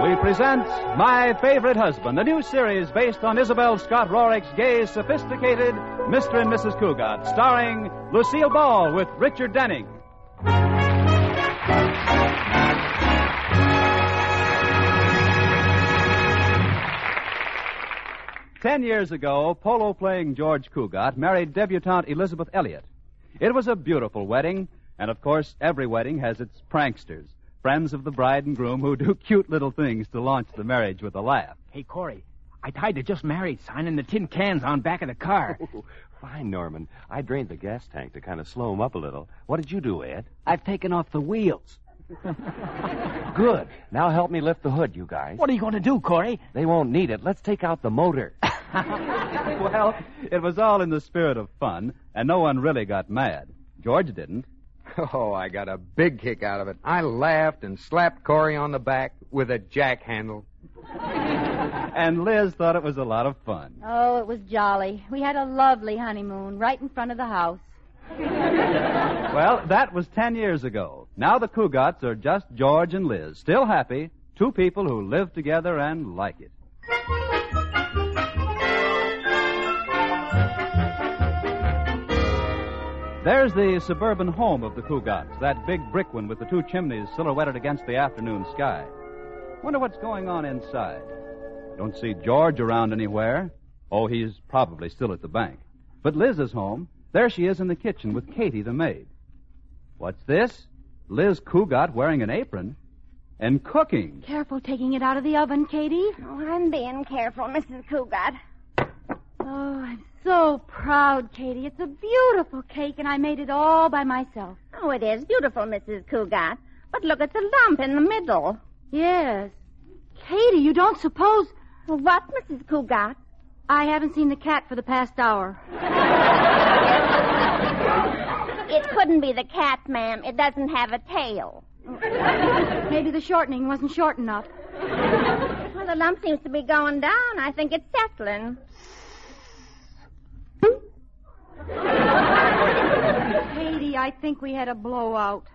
we present My Favorite Husband, a new series based on Isabel Scott Rorick's gay, sophisticated Mr. and Mrs. Cougat, starring Lucille Ball with Richard Denning. 10 years ago, polo-playing George Cougat married debutante Elizabeth Elliott. It was a beautiful wedding, and of course, every wedding has its pranksters, friends of the bride and groom who do cute little things to launch the marriage with a laugh. Hey, Corey, I tied the just married sign in the tin cans on back of the car. Oh, fine, Norman. I drained the gas tank to kind of slow him up a little. What did you do, Ed? I've taken off the wheels. Good. Now help me lift the hood, you guys. What are you going to do, Corey? They won't need it. Let's take out the motor. Well, it was all in the spirit of fun, and no one really got mad. George didn't. Oh, I got a big kick out of it. I laughed and slapped Corey on the back with a jack handle. And Liz thought it was a lot of fun. Oh, it was jolly. We had a lovely honeymoon right in front of the house. Well, that was 10 years ago. Now the Cougats are just George and Liz, still happy, two people who live together and like it. There's the suburban home of the Cougats, that big brick one with the two chimneys silhouetted against the afternoon sky. Wonder what's going on inside. Don't see George around anywhere. Oh, he's probably still at the bank. But Liz is home. There she is in the kitchen with Katie, the maid. What's this? Liz Cougat wearing an apron and cooking. Careful taking it out of the oven, Katie. Oh, I'm being careful, Mrs. Cougat. Oh, I'm so proud, Katie. It's a beautiful cake, and I made it all by myself. Oh, it is beautiful, Mrs. Cougat. But look at the lump in the middle. Yes. Katie, you don't suppose... What, Mrs. Cougat? I haven't seen the cat for the past hour. It couldn't be the cat, ma'am. It doesn't have a tail. Maybe the shortening wasn't short enough. Well, the lump seems to be going down. I think it's settling. Katie, I think we had a blowout.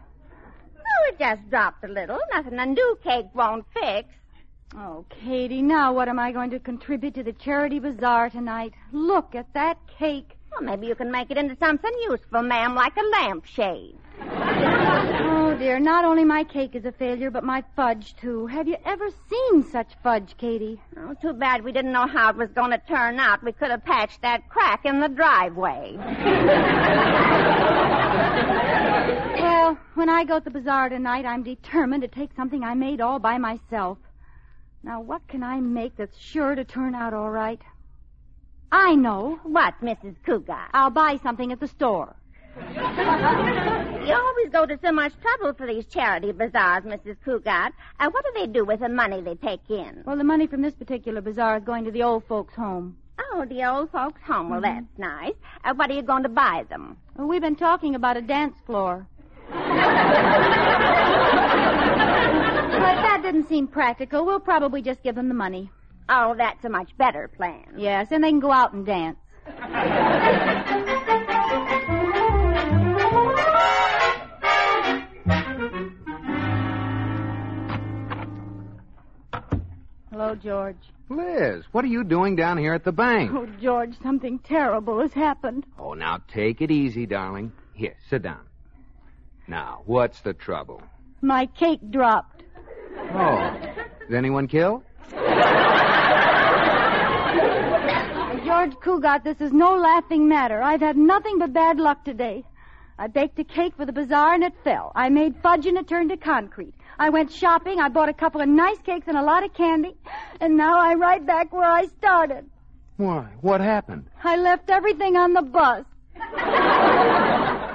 Oh, it just dropped a little. Nothing a new cake won't fix. Oh, Katie, now what am I going to contribute to the Charity Bazaar tonight? Look at that cake. Well, maybe you can make it into something useful, ma'am, like a lampshade. Oh, dear, not only my cake is a failure, but my fudge, too. Have you ever seen such fudge, Katie? Oh, too bad we didn't know how it was going to turn out. We could have patched that crack in the driveway. Well, when I go to the bazaar tonight, I'm determined to take something I made all by myself. Now, what can I make that's sure to turn out all right? I know. What, Mrs. Cougat? I'll buy something at the store. You always go to so much trouble for these charity bazaars, Mrs. Cougat. What do they do with the money they take in? Well, the money from this particular bazaar is going to the old folks' home. Oh, the old folks' home. Well, that's nice. What are you going to buy them? Well, we've been talking about a dance floor. But that didn't seem practical. We'll probably just give them the money. Oh, that's a much better plan. Yes, and they can go out and dance. Hello, George. Liz, what are you doing down here at the bank? Oh, George, something terrible has happened. Oh, now take it easy, darling. Here, sit down. Now, what's the trouble? My cake dropped. Oh, is anyone killed? George Cougat, this is no laughing matter. I've had nothing but bad luck today. I baked a cake for the bazaar and it fell. I made fudge and it turned to concrete. I went shopping, I bought a couple of nice cakes and a lot of candy, and now I'm right back where I started. Why? What happened? I left everything on the bus.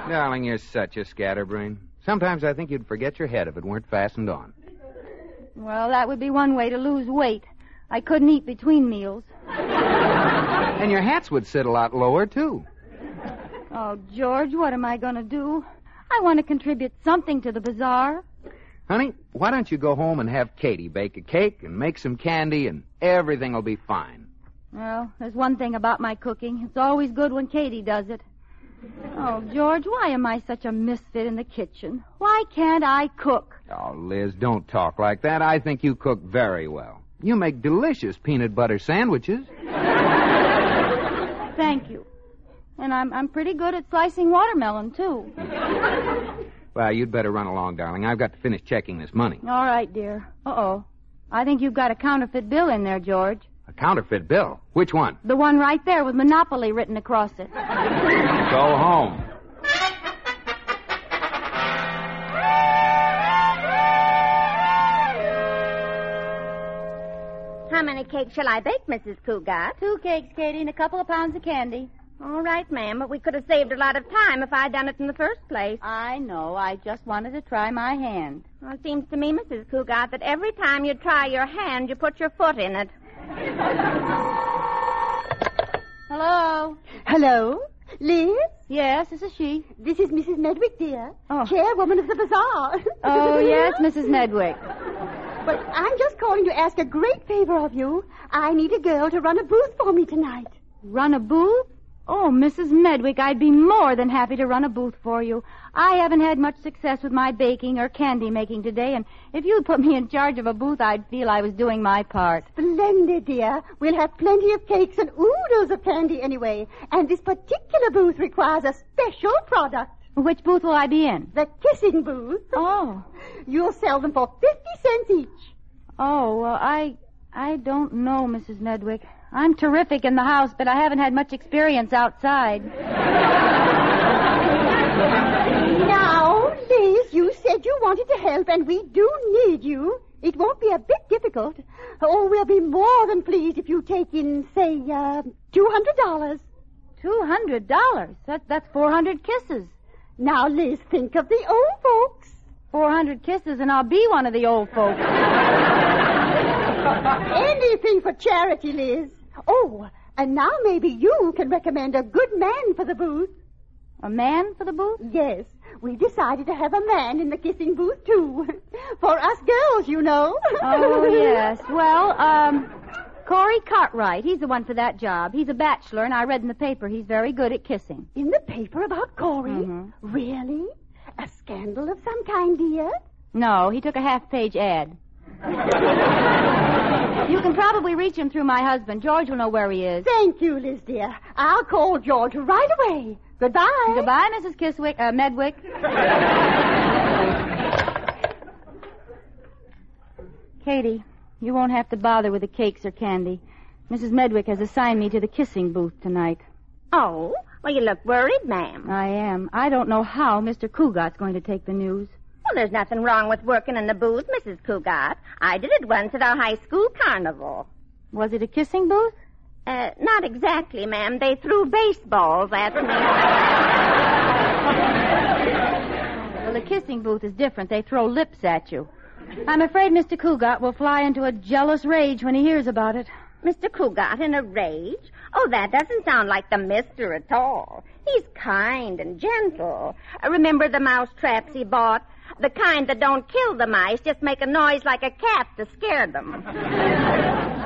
Darling, you're such a scatterbrain. Sometimes I think you'd forget your head if it weren't fastened on. Well, that would be one way to lose weight. I couldn't eat between meals. And your hats would sit a lot lower, too. Oh, George, what am I going to do? I want to contribute something to the bazaar. Honey, why don't you go home and have Katie bake a cake and make some candy and everything will be fine. Well, there's one thing about my cooking. It's always good when Katie does it. Oh, George, why am I such a misfit in the kitchen? Why can't I cook? Oh, Liz, don't talk like that. I think you cook very well. You make delicious peanut butter sandwiches. Thank you. And I'm pretty good at slicing watermelon, too. Well, you'd better run along, darling. I've got to finish checking this money. All right, dear. Uh-oh. I think you've got a counterfeit bill in there, George. A counterfeit bill? Which one? The one right there with Monopoly written across it. Go home. How many cakes shall I bake, Mrs. Cougat? 2 cakes, Katie, and a couple of pounds of candy. All right, ma'am, but we could have saved a lot of time if I'd done it in the first place. I know. I just wanted to try my hand. Well, it seems to me, Mrs. Cougat, that every time you try your hand, you put your foot in it. Hello? Hello? Liz? Yes, this is she. This is Mrs. Medwick, dear. Oh. Chairwoman of the bazaar. Oh, yes, Mrs. Medwick. But I'm just calling to ask a great favor of you. I need a girl to run a booth for me tonight. Run a booth? Oh, Mrs. Medwick, I'd be more than happy to run a booth for you. I haven't had much success with my baking or candy making today, and if you'd put me in charge of a booth, I'd feel I was doing my part. Splendid, dear. We'll have plenty of cakes and oodles of candy anyway. And this particular booth requires a special product. Which booth will I be in? The kissing booth. Oh. You'll sell them for 50 cents each. Oh, well, I don't know, Mrs. Medwick. I'm terrific in the house, but I haven't had much experience outside. Now, Liz, you said you wanted to help, and we do need you. It won't be a bit difficult. Oh, we'll be more than pleased if you take in, say, $200. $200? That's 400 kisses. Now, Liz, think of the old folks. 400 kisses, and I'll be one of the old folks. Anything for charity, Liz. Oh, and now maybe you can recommend a good man for the booth. A man for the booth? Yes. We decided to have a man in the kissing booth, too. For us girls, you know. Oh, yes. Well, Corey Cartwright. He's the one for that job. He's a bachelor, and I read in the paper he's very good at kissing. In the paper about Corey? Mm-hmm. Really? A scandal of some kind, dear? No, he took a half-page ad. You can probably reach him through my husband. George will know where he is. Thank you, Liz, dear. I'll call George right away. Goodbye. Goodbye, Mrs. Medwick. Katie, you won't have to bother with the cakes or candy. Mrs. Medwick has assigned me to the kissing booth tonight. Oh? Well, you look worried, ma'am. I am. I don't know how Mr. Cougat's going to take the news. Well, there's nothing wrong with working in the booth, Mrs. Cougat. I did it once at our high school carnival. Was it a kissing booth? Not exactly, ma'am. They threw baseballs at me. Well, the kissing booth is different. They throw lips at you. I'm afraid Mr. Cougat will fly into a jealous rage when he hears about it. Mr. Cougat in a rage? Oh, that doesn't sound like the mister at all. He's kind and gentle. Remember the mouse traps he bought? The kind that don't kill the mice, just make a noise like a cat to scare them.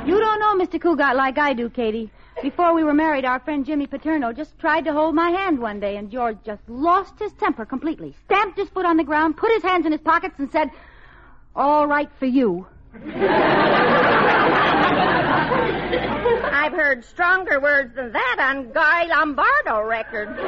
You don't know Mr. Cougat like I do, Katie. Before we were married, our friend Jimmy Paterno just tried to hold my hand one day, and George just lost his temper completely, stamped his foot on the ground, put his hands in his pockets, and said, "All right for you." I've heard stronger words than that on Guy Lombardo records.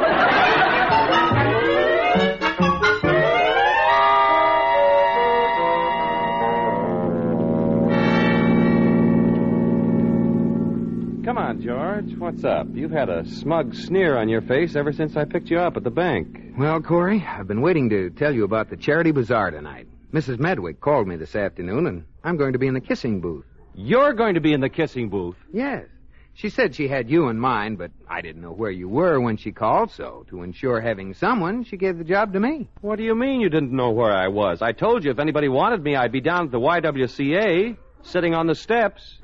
Come on, George. What's up? You've had a smug sneer on your face ever since I picked you up at the bank. Well, Corey, I've been waiting to tell you about the Charity Bazaar tonight. Mrs. Medwick called me this afternoon, and I'm going to be in the kissing booth. You're going to be in the kissing booth? Yes. She said she had you in mind, but I didn't know where you were when she called, so to ensure having someone, she gave the job to me. What do you mean you didn't know where I was? I told you if anybody wanted me, I'd be down at the YWCA, sitting on the steps.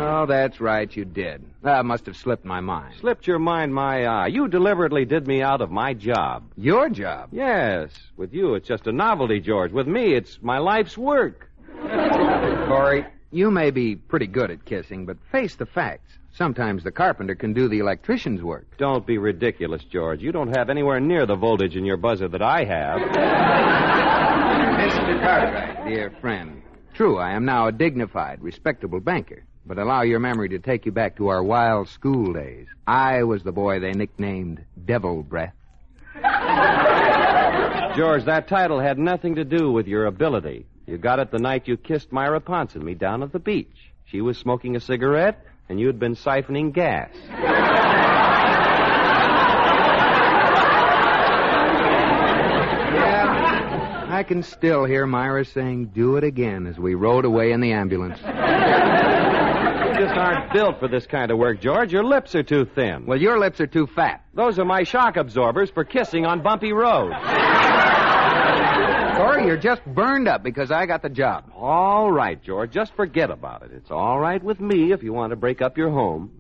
Oh, that's right, you did. That must have slipped my mind. Slipped your mind, my eye. You deliberately did me out of my job. Your job? Yes. With you, it's just a novelty, George. With me, it's my life's work. Corey, You may be pretty good at kissing, but face the facts. Sometimes the carpenter can do the electrician's work. Don't be ridiculous, George. You don't have anywhere near the voltage in your buzzer that I have. Mr. Cartwright, dear friend. True, I am now a dignified, respectable banker. But allow your memory to take you back to our wild school days. I was the boy they nicknamed Devil Breath. George, that title had nothing to do with your ability. You got it the night you kissed Myra Ponce and me down at the beach. She was smoking a cigarette, and you had been siphoning gas. Yeah, I can still hear Myra saying, "Do it again," as we rode away in the ambulance. You just aren't built for this kind of work, George. Your lips are too thin. Well, your lips are too fat. Those are my shock absorbers for kissing on bumpy roads. Corey, you're just burned up because I got the job. All right, George. Just forget about it. It's all right with me if you want to break up your home.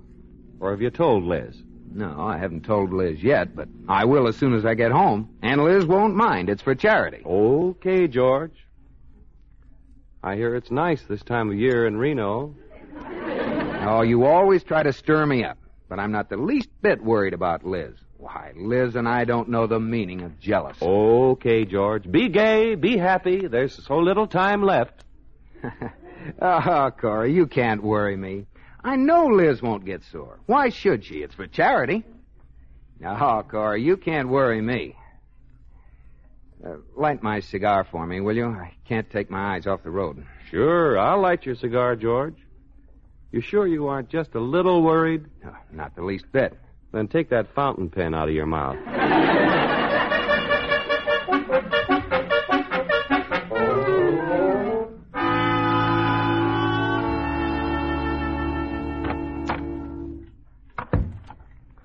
Or have you told Liz? No, I haven't told Liz yet, but I will as soon as I get home. And Liz won't mind. It's for charity. Okay, George. I hear it's nice this time of year in Reno. Oh, you always try to stir me up. But I'm not the least bit worried about Liz. Why, Liz and I don't know the meaning of jealousy. Okay, George. Be gay, be happy. There's so little time left. Oh, Corey, you can't worry me. I know Liz won't get sore. Why should she? It's for charity. Oh, Corey, you can't worry me. Light my cigar for me, will you? I can't take my eyes off the road. Sure, I'll light your cigar, George. You sure you aren't just a little worried? Oh, not the least bit. Then take that fountain pen out of your mouth.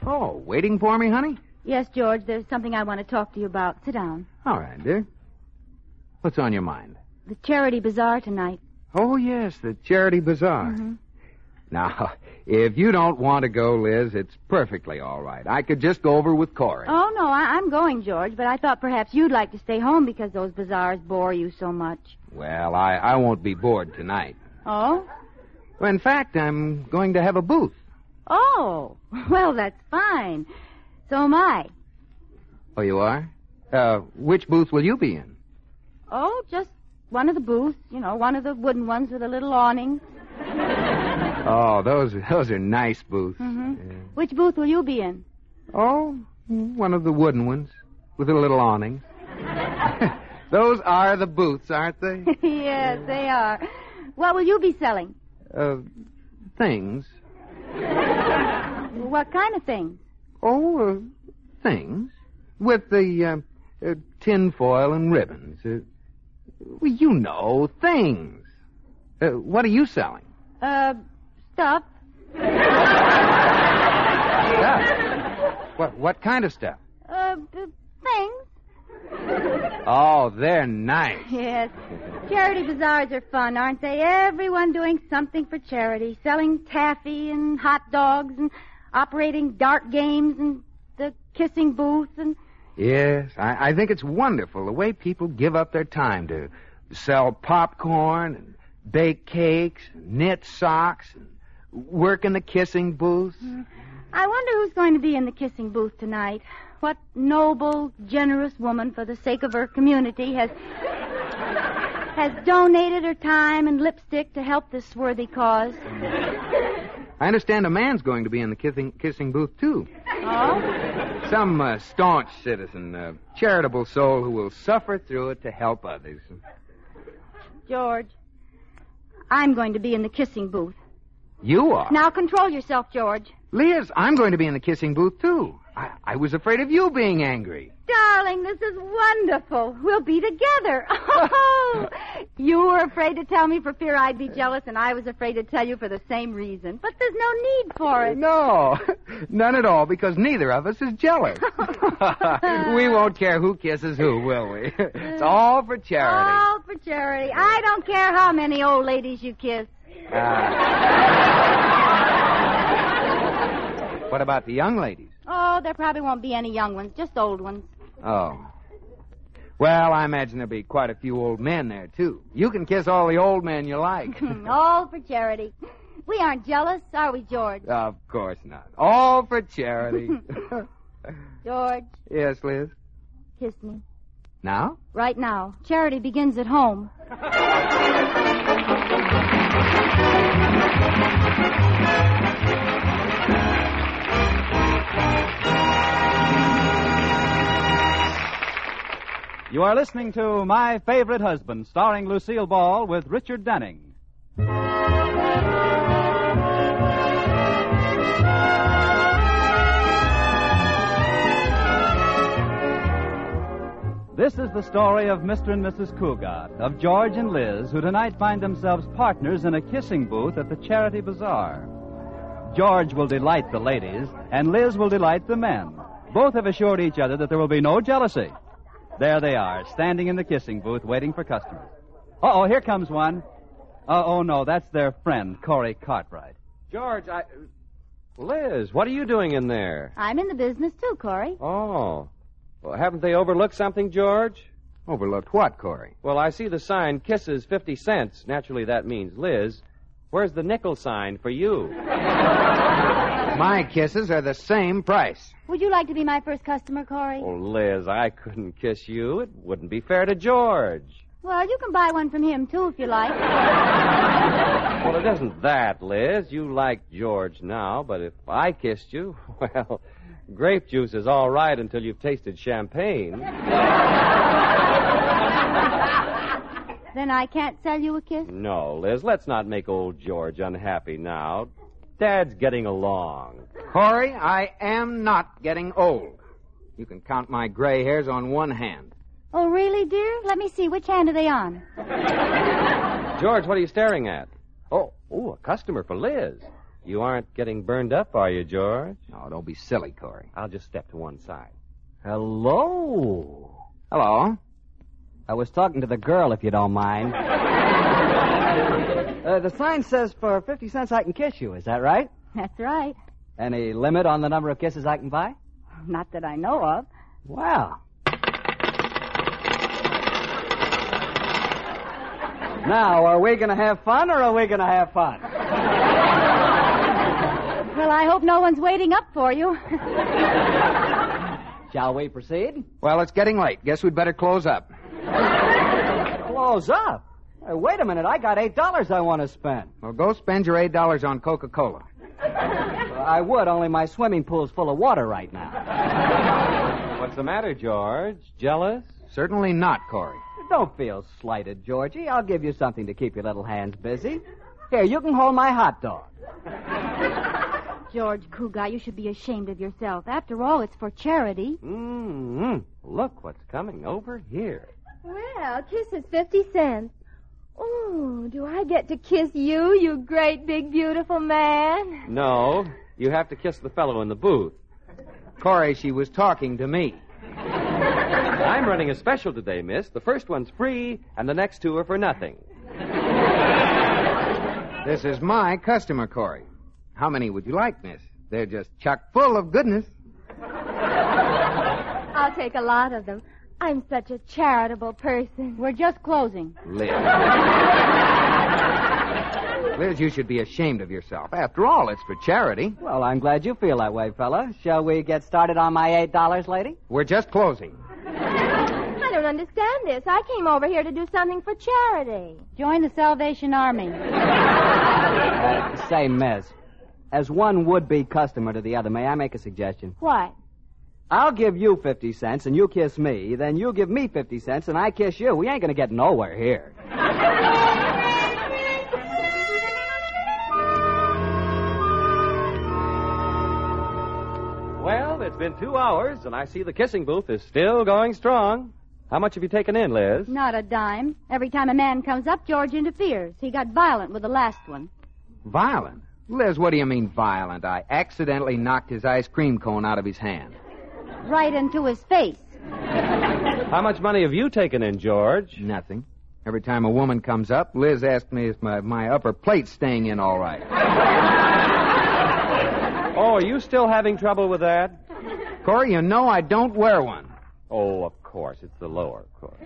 Oh, waiting for me, honey? Yes, George, there's something I want to talk to you about. Sit down. All right, dear. What's on your mind? The Charity Bazaar tonight. Oh, yes, the Charity Bazaar. Mm-hmm. Now, if you don't want to go, Liz, it's perfectly all right. I could just go over with Corey. Oh, no, I'm going, George, but I thought perhaps you'd like to stay home because those bazaars bore you so much. Well, I won't be bored tonight. Oh? Well, in fact, I'm going to have a booth. Oh, well, that's fine. So am I. Oh, you are? Which booth will you be in? Oh, just one of the booths, one of the wooden ones with a little awning. Oh, those are nice booths. Mm-hmm. Yeah. Which booth will you be in? Oh, one of the wooden ones with a little awning. Those are the booths, aren't they? Yes, they are. What will you be selling? Things. What kind of things? Oh, things. With the tin foil and ribbons. Well, you know, things. What are you selling? Stuff. Stuff? What kind of stuff? Things. Oh, they're nice. Yes. Charity bazaars are fun, aren't they? Everyone doing something for charity. Selling taffy and hot dogs and operating dart games and the kissing booth and... Yes, I think it's wonderful the way people give up their time to sell popcorn and bake cakes, and knit socks, and work in the kissing booth. I wonder who's going to be in the kissing booth tonight. What noble, generous woman, for the sake of her community, has donated her time and lipstick to help this worthy cause. I understand a man's going to be in the kissing booth, too. Oh? Some staunch citizen, a charitable soul who will suffer through it to help others. George, I'm going to be in the kissing booth. You are? Now control yourself, George. Liz, I'm going to be in the kissing booth, too. I was afraid of you being angry. Darling, this is wonderful. We'll be together. Oh, you were afraid to tell me for fear I'd be jealous, and I was afraid to tell you for the same reason. But there's no need for it. No, none at all, because neither of us is jealous. We won't care who kisses who, will we? It's all for charity. All for charity. I don't care how many old ladies you kiss. What about the young ladies? Oh, there probably won't be any young ones, just old ones. Oh. Well, I imagine there'll be quite a few old men there, too. You can kiss all the old men you like. All for charity. We aren't jealous, are we, George? Of course not. All for charity. George, Yes, Liz? kiss me. Now? Right now. Charity begins at home. You are listening to My Favorite Husband, starring Lucille Ball with Richard Denning. This is the story of Mr. and Mrs. Cougat, of George and Liz, who tonight find themselves partners in a kissing booth at the Charity Bazaar. George will delight the ladies, and Liz will delight the men. Both have assured each other that there will be no jealousy. There they are, standing in the kissing booth, waiting for customers. Uh-oh, here comes one. Oh, no, that's their friend, Corey Cartwright. George, Liz, what are you doing in there? I'm in the business, too, Corey. Oh. Well, haven't they overlooked something, George? Overlooked what, Corey? Well, I see the sign, kisses 50 cents. Naturally, that means Liz. Where's the nickel sign for you? My kisses are the same price. Would you like to be my first customer, Corey? Oh, Liz, I couldn't kiss you. It wouldn't be fair to George. Well, you can buy one from him, too, if you like. Well, it isn't that, Liz. You like George now, but if I kissed you, well, grape juice is all right until you've tasted champagne. Then I can't sell you a kiss? No, Liz, let's not make old George unhappy now. Dad's getting along. Corey, I am not getting old. You can count my gray hairs on one hand. Oh, really, dear? Let me see. Which hand are they on? George, what are you staring at? Oh, a customer for Liz. You aren't getting burned up, are you, George? No, don't be silly, Corey. I'll just step to one side. Hello. Hello. I was talking to the girl, if you don't mind. The sign says for 50 cents I can kiss you. Is that right? That's right. Any limit on the number of kisses I can buy? Not that I know of. Well. Now, are we going to have fun or are we going to have fun? Well, I hope no one's waiting up for you. Shall we proceed? Well, it's getting late. Guess we'd better close up. Close up? Hey, wait a minute. I got $8 I want to spend. Well, go spend your $8 on Coca-Cola. I would, only my swimming pool's full of water right now. What's the matter, George? Jealous? Certainly not, Corey. Don't feel slighted, Georgie. I'll give you something to keep your little hands busy. Here, you can hold my hot dog. George Cougat, you should be ashamed of yourself. After all, it's for charity. Mm-hmm. Look what's coming over here. Well, kiss is 50 cents. Oh, do I get to kiss you, you great, big, beautiful man? No, you have to kiss the fellow in the booth. Corey, she was talking to me. I'm running a special today, miss. The first one's free, and the next two are for nothing. This is my customer, Corey. How many would you like, miss? They're just chock full of goodness. I'll take a lot of them. I'm such a charitable person. We're just closing. Liz. Liz, you should be ashamed of yourself. After all, it's for charity. Well, I'm glad you feel that way, fella. Shall we get started on my $8, lady? We're just closing. I don't understand this. I came over here to do something for charity. Join the Salvation Army. Say, miss, as one would-be customer to the other, may I make a suggestion? What? I'll give you 50 cents and you kiss me, then you give me 50 cents and I kiss you. We ain't going to get nowhere here. Well, it's been 2 hours, and I see the kissing booth is still going strong. How much have you taken in, Liz? Not a dime. Every time a man comes up, George interferes. He got violent with the last one. Violent? Liz, what do you mean violent? I accidentally knocked his ice cream cone out of his hand. Right into his face. How much money have you taken in, George? Nothing. Every time a woman comes up, Liz asks me if my upper plate's staying in all right. Oh, are you still having trouble with that? Corey, you know I don't wear one. Oh, of course. course. It's the lower course.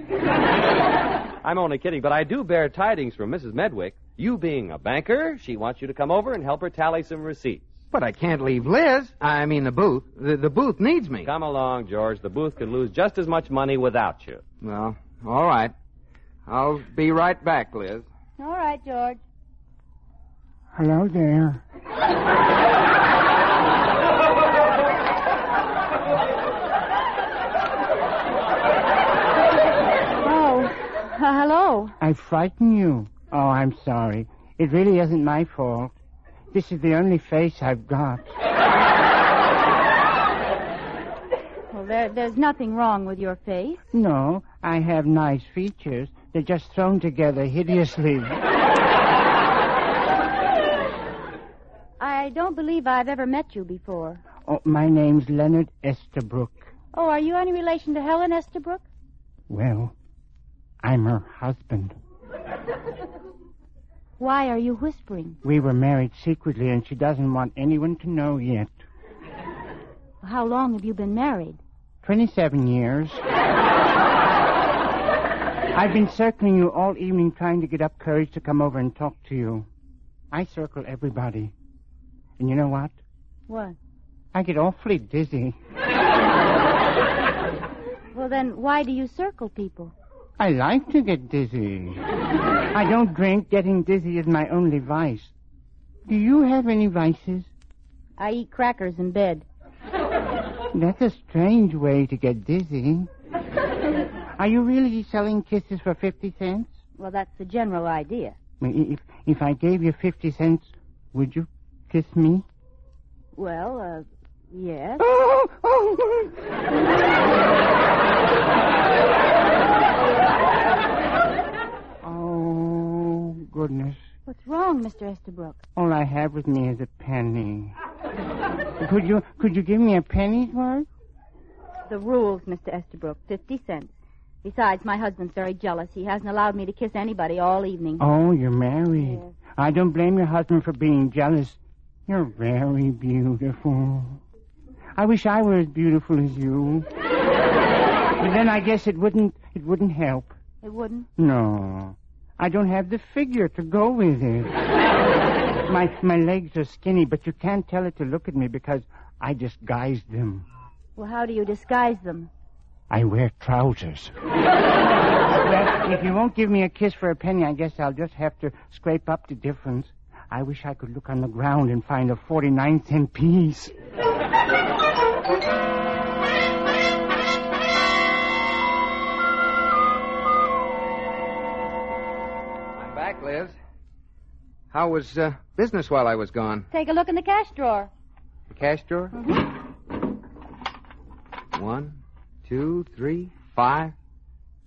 I'm only kidding, but I do bear tidings from Mrs. Medwick. You being a banker, she wants you to come over and help her tally some receipts. But I can't leave Liz. I mean, the booth. The booth needs me. Come along, George. The booth could lose just as much money without you. Well, all right. I'll be right back, Liz. All right, George. Hello there. Hello. I frighten you. Oh, I'm sorry. It really isn't my fault. This is the only face I've got. Well, there's nothing wrong with your face. No, I have nice features. They're just thrown together hideously. I don't believe I've ever met you before. Oh, my name's Leonard Estabrook. Oh, are you any relation to Helen Estabrook? Well, I'm her husband. Why are you whispering? We were married secretly, and she doesn't want anyone to know yet. How long have you been married? 27 years. I've been circling you all evening trying to get up courage to come over and talk to you. I circle everybody. And you know what? What? I get awfully dizzy. Well, then, why do you circle people? I like to get dizzy. I don't drink. Getting dizzy is my only vice. Do you have any vices? I eat crackers in bed. That's a strange way to get dizzy. Are you really selling kisses for 50 cents? Well, that's the general idea. If I gave you 50 cents, would you kiss me? Well, yes. Oh, goodness. What's wrong, Mr. Estabrook? All I have with me is a penny. Could you give me a penny's worth? The rules, Mr. Estabrook, 50 cents. Besides, my husband's very jealous. He hasn't allowed me to kiss anybody all evening. Oh, you're married. Yes. I don't blame your husband for being jealous. You're very beautiful. I wish I were as beautiful as you. But then I guess it wouldn't help. It wouldn't? No. I don't have the figure to go with it. My legs are skinny, but you can't tell it to look at me because I disguised them. Well, how do you disguise them? I wear trousers. Well, if you won't give me a kiss for a penny, I guess I'll just have to scrape up the difference. I wish I could look on the ground and find a 49-cent piece. I'm back, Liz. How was business while I was gone? Take a look in the cash drawer. The cash drawer? Mm-hmm. 1, 2, 3, 5.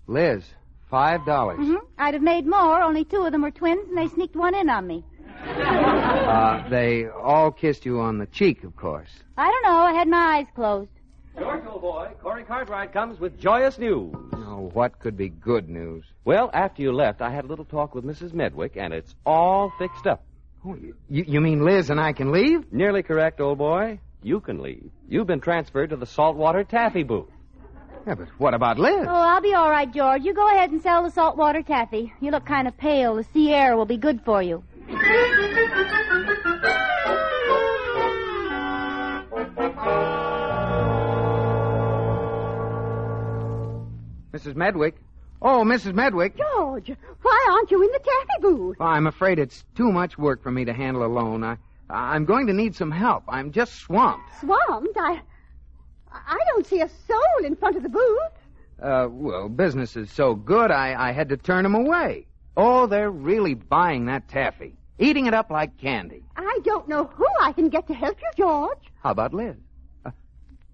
Liz, $5. Mm-hmm. I'd have made more, only 2 of them were twins, and they sneaked one in on me. They all kissed you on the cheek, of course. I don't know. I had my eyes closed. George, old boy, Corey Cartwright comes with joyous news. Oh, what could be good news? Well, after you left, I had a little talk with Mrs. Medwick, and it's all fixed up. Oh, you mean Liz and I can leave? Nearly correct, old boy. You can leave. You've been transferred to the saltwater taffy booth. Yeah, but what about Liz? Oh, I'll be all right, George. You go ahead and sell the saltwater taffy. You look kind of pale. The sea air will be good for you. Mrs. Medwick? Oh, Mrs. Medwick. George, why aren't you in the taffy booth? Oh, I'm afraid it's too much work for me to handle alone. I'm going to need some help. I'm just swamped. Swamped? I don't see a soul in front of the booth. Well, business is so good, I had to turn them away. Oh, they're really buying that taffy. Eating it up like candy. I don't know who I can get to help you, George. How about Liz?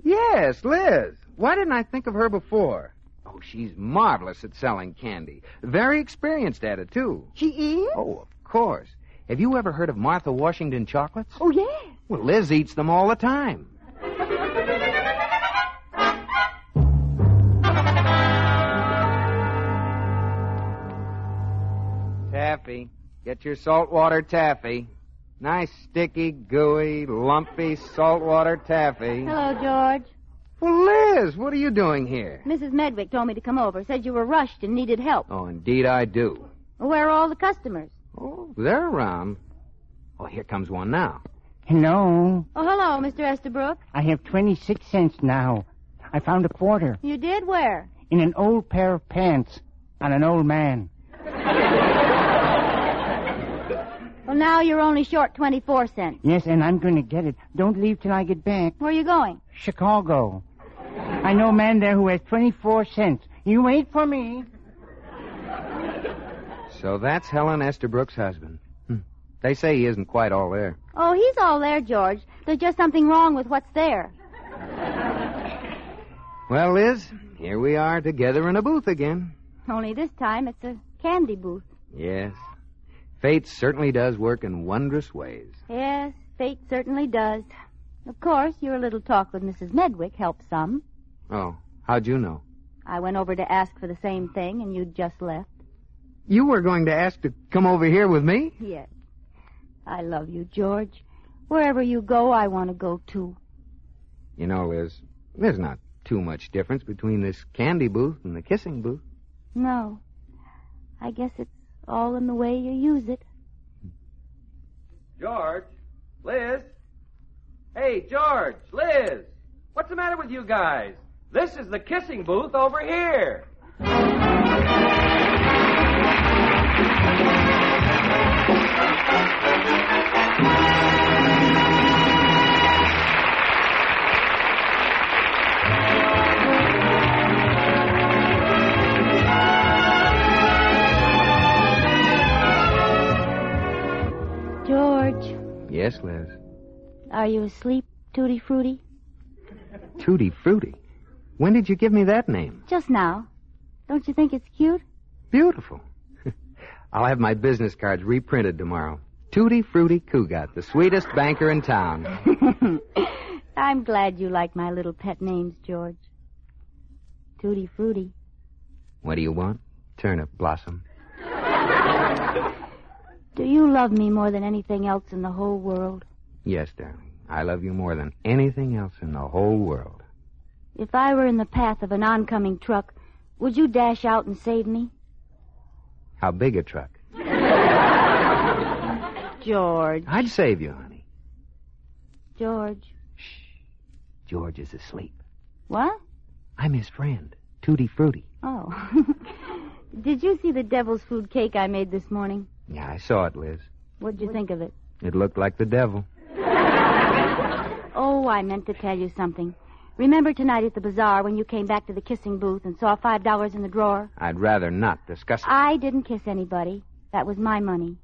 Yes, Liz. Why didn't I think of her before? Oh, she's marvelous at selling candy. Very experienced at it, too. She is? Oh, of course. Have you ever heard of Martha Washington chocolates? Oh, yes. Well, Liz eats them all the time. Taffy. Get your saltwater taffy. Nice, sticky, gooey, lumpy saltwater taffy. Hello, George. Well, Liz, what are you doing here? Mrs. Medwick told me to come over. Said you were rushed and needed help. Oh, indeed I do. Well, where are all the customers? Oh, they're around. Oh, here comes one now. Hello. Oh, hello, Mr. Estabrook. I have 26 cents now. I found a quarter You did? Where? in an old pair of pants on an old man. Well, now you're only short 24 cents. Yes, and I'm going to get it. Don't leave till I get back. Where are you going? Chicago. I know a man there who has 24 cents. You wait for me. So that's Helen Estabrook's husband. They say he isn't quite all there. Oh, he's all there, George. There's just something wrong with what's there. Well, Liz, here we are together in a booth again. Only this time it's a candy booth. Yes. Fate certainly does work in wondrous ways. Yes, fate certainly does. Of course, your little talk with Mrs. Medwick helped some. Oh, how'd you know? I went over to ask for the same thing, and you'd just left. You were going to ask to come over here with me? Yes. I love you, George. Wherever you go, I want to go, too. You know, Liz, there's not too much difference between this candy booth and the kissing booth. No. I guess it's all in the way you use it. George? Liz? Hey, George, Liz, what's the matter with you guys? This is the kissing booth over here. George, Yes, Liz. are you asleep, Tutti Frutti? Tutti Frutti. When did you give me that name? Just now. Don't you think it's cute? Beautiful. I'll have my business cards reprinted tomorrow. Tutti Frutti Cougat, the sweetest banker in town. I'm glad you like my little pet names, George. Tutti Frutti. What do you want? Turnip Blossom. Do you love me more than anything else in the whole world? Yes, darling. I love you more than anything else in the whole world. If I were in the path of an oncoming truck, would you dash out and save me? How big a truck? George. I'd save you, honey. George. George is asleep. What? I'm his friend, Tutti Frutti. Oh. Did you see the devil's food cake I made this morning? Yeah, I saw it, Liz. What'd you think of it? It looked like the devil. Oh, I meant to tell you something. Remember tonight at the bazaar when you came back to the kissing booth and saw $5 in the drawer? I'd rather not discuss it. I didn't kiss anybody. That was my money.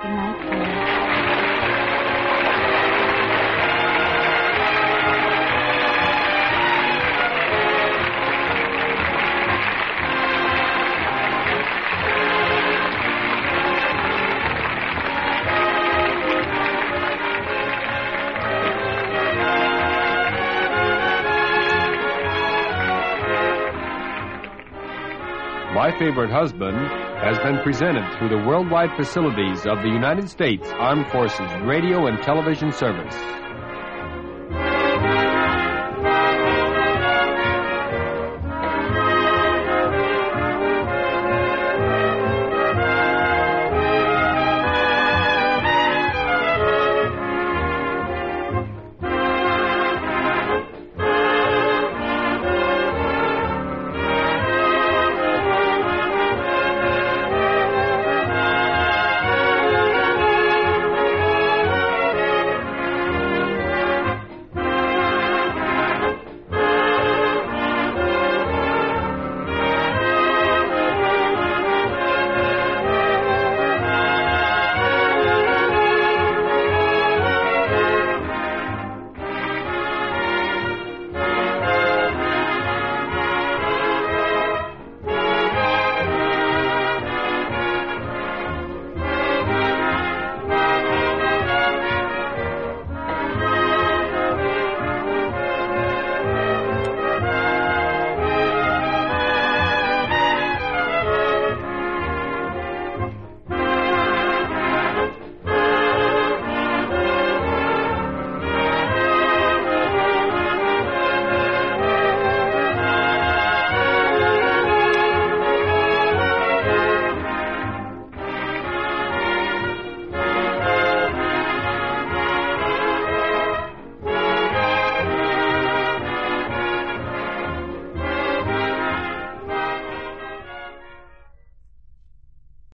Good night, George. My Favorite Husband has been presented through the worldwide facilities of the United States Armed Forces Radio and Television Service.